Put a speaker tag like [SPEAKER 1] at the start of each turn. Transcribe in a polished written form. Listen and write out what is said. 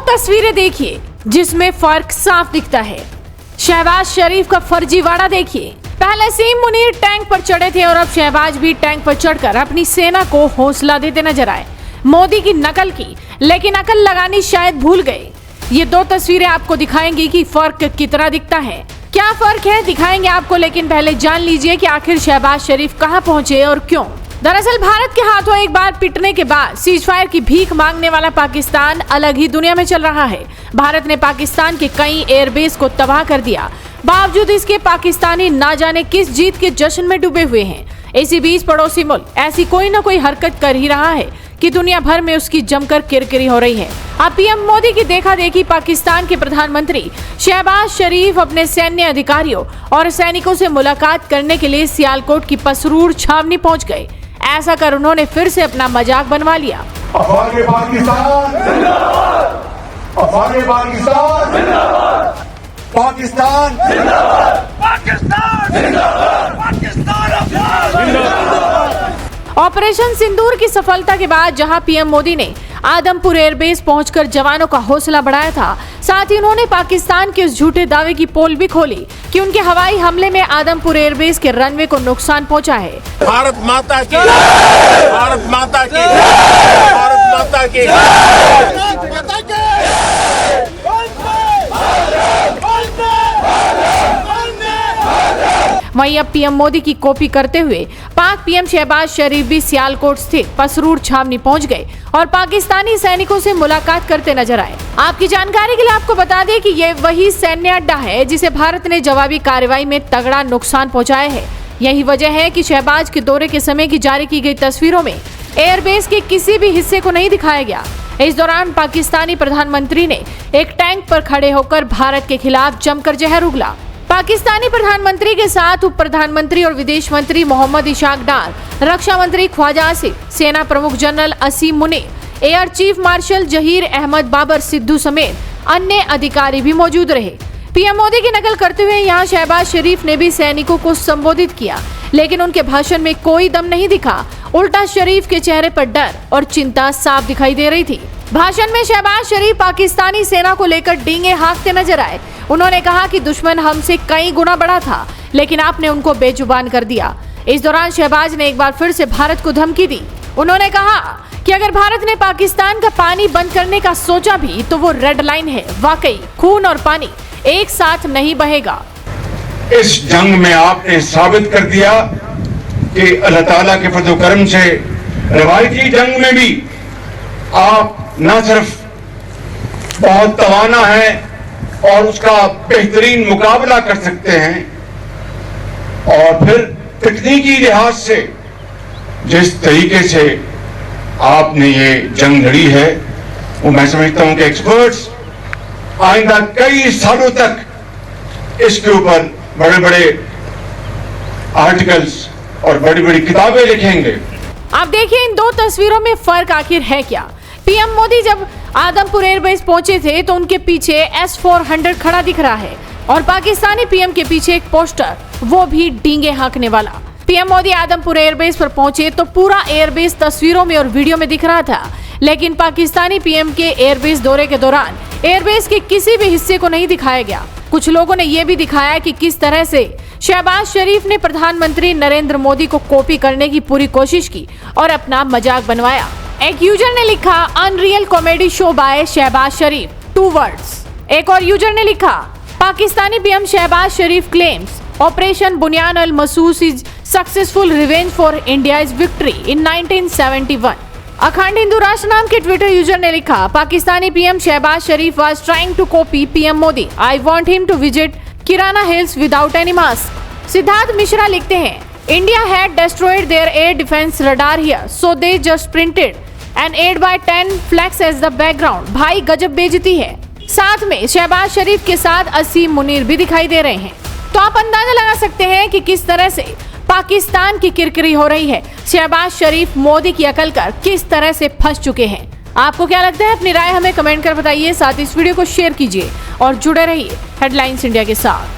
[SPEAKER 1] तस्वीरें देखिए जिसमें फर्क साफ दिखता है। शहबाज शरीफ का फर्जीवाड़ा देखिए। पहले असीम मुनीर टैंक पर चढ़े थे और अब शहबाज भी टैंक पर चढ़कर अपनी सेना को हौसला देते नजर आए। मोदी की नकल की, लेकिन अकल लगानी शायद भूल गए। ये दो तस्वीरें आपको दिखाएंगी कि फर्क कितना दिखता है। क्या फर्क है दिखाएंगे आपको, लेकिन पहले जान लीजिए कि आखिर शहबाज शरीफ कहां पहुंचे और क्यों। दरअसल भारत के हाथों एक बार पिटने के बाद सीजफायर की भीख मांगने वाला पाकिस्तान अलग ही दुनिया में चल रहा है। भारत ने पाकिस्तान के कई एयरबेस को तबाह कर दिया। बावजूद इसके पाकिस्तानी ना जाने किस जीत के जश्न में डूबे हुए हैं। इसी बीच पड़ोसी मुल्क ऐसी कोई न कोई हरकत कर ही रहा है कि दुनिया भर में उसकी जमकर किरकिरी हो रही है। अब पीएम मोदी की देखा देखी पाकिस्तान के प्रधानमंत्री शहबाज शरीफ अपने सैन्य अधिकारियों और सैनिकों से मुलाकात करने के लिए सियालकोट की पसरूर छावनी पहुंच गए। ऐसा कर उन्होंने फिर से अपना मजाक बनवा लिया। ऑपरेशन सिंदूर की सफलता के बाद जहां पीएम मोदी ने आदमपुर एयरबेस पहुंचकर जवानों का हौसला बढ़ाया था, साथ ही उन्होंने पाकिस्तान के उस झूठे दावे की पोल भी खोली कि उनके हवाई हमले में आदमपुर एयरबेस के रनवे को नुकसान पहुंचा है।
[SPEAKER 2] भारत माता की, भारत माता की, भारत माता की।
[SPEAKER 1] वहीं अब पीएम मोदी की कॉपी करते हुए पाक पीएम शहबाज शरीफ भी सियालकोट स्थित पसरूर छावनी पहुंच गए और पाकिस्तानी सैनिकों से मुलाकात करते नजर आए। आपकी जानकारी के लिए आपको बता दें कि ये वही सैन्य अड्डा है जिसे भारत ने जवाबी कार्रवाई में तगड़ा नुकसान पहुंचाया है। यही वजह है कि शहबाज के दौरे के समय की जारी की गई तस्वीरों में एयरबेस के किसी भी हिस्से को नहीं दिखाया गया। इस दौरान पाकिस्तानी प्रधानमंत्री ने एक टैंक पर खड़े होकर भारत के खिलाफ जमकर जहर उगला। पाकिस्तानी प्रधानमंत्री के साथ उप प्रधानमंत्री और विदेश मंत्री मोहम्मद इशाक डार, रक्षा मंत्री ख्वाजा आसिफ, सेना प्रमुख general Asim Munir, air chief marshal Zaheer Ahmed Babar Sidhu समेत अन्य अधिकारी भी मौजूद रहे। पीएम मोदी की नकल करते हुए यहाँ शहबाज शरीफ ने भी सैनिकों को संबोधित किया, लेकिन उनके भाषण में कोई दम नहीं दिखा। उल्टा शरीफ के चेहरे पर डर और चिंता साफ दिखाई दे रही थी। भाषण में शहबाज शरीफ पाकिस्तानी सेना को लेकर डींगे हाँकते नजर आए। उन्होंने कहा कि दुश्मन हमसे कई गुना बड़ा था, लेकिन आपने उनको बेजुबान कर दिया। इस दौरान शहबाज ने एक बार फिर से भारत को धमकी दी। उन्होंने कहा कि अगर भारत ने पाकिस्तान का पानी बंद करने का सोचा भी तो वो रेड लाइन है। वाकई खून और पानी एक साथ नहीं बहेगा।
[SPEAKER 2] इस जंग में आपने साबित कर दिया कि अल्लाह ताला के फज़ल व करम से रवायती जंग में भी आप न सिर्फ बहुत तवाना है और उसका बेहतरीन मुकाबला कर सकते हैं, और फिर तकनीकी लिहाज से जिस तरीके से आपने ये जंग लड़ी है, वो मैं समझता हूं कि एक्सपर्ट्स आइंदा कई सालों तक इसके ऊपर बड़े बड़े आर्टिकल्स और बड़ी बड़ी किताबें लिखेंगे।
[SPEAKER 1] आप देखिए इन दो तस्वीरों में फर्क आखिर है क्या। पीएम मोदी जब आदमपुर एयरबेस पहुंचे थे तो उनके पीछे S-400 खड़ा दिख रहा है और पाकिस्तानी पीएम के पीछे एक पोस्टर, वो भी डींगे हाँकने वाला। पीएम मोदी आदमपुर एयरबेस पर पहुंचे तो पूरा एयरबेस तस्वीरों में और वीडियो में दिख रहा था, लेकिन पाकिस्तानी पीएम के एयरबेस दौरे के दौरान एयरबेस के किसी भी हिस्से को नहीं दिखाया गया। कुछ लोगों ने यह भी दिखाया कि किस तरह से शहबाज शरीफ ने प्रधानमंत्री नरेंद्र मोदी को कॉपी करने की पूरी कोशिश की और अपना मजाक बनवाया। एक यूजर ने लिखा unreal comedy show by Shehbaz Sharif, 2 words. एक और यूजर ने लिखा Pakistani PM Shehbaz Sharif claims operation Bunyan al Marsoos is successful revenge for India's victory in 1971। अखंड हिंदू राष्ट्र नाम के ट्विटर यूजर ने लिखा Pakistani PM Shehbaz Sharif was trying to copy PM Modi. I want him to visit Kirana hills without any mask. Siddharth Mishra लिखते हैं India had destroyed their air defence radar here so they just printed an 8x10 flex as the background. भाई गजब बेइज्जती है। साथ में शहबाज शरीफ के साथ असीम मुनीर भी दिखाई दे रहे हैं। तो आप अंदाजा लगा सकते हैं कि किस तरह से पाकिस्तान की किरकिरी हो रही है। शहबाज शरीफ मोदी की अकल कर किस तरह से फंस चुके हैं। आपको क्या लगता है? अपनी राय हमें कमेंट कर बताइए। साथ इस वीडियो को शेयर कीजिए और जुड़े रहिए हेडलाइंस इंडिया के साथ।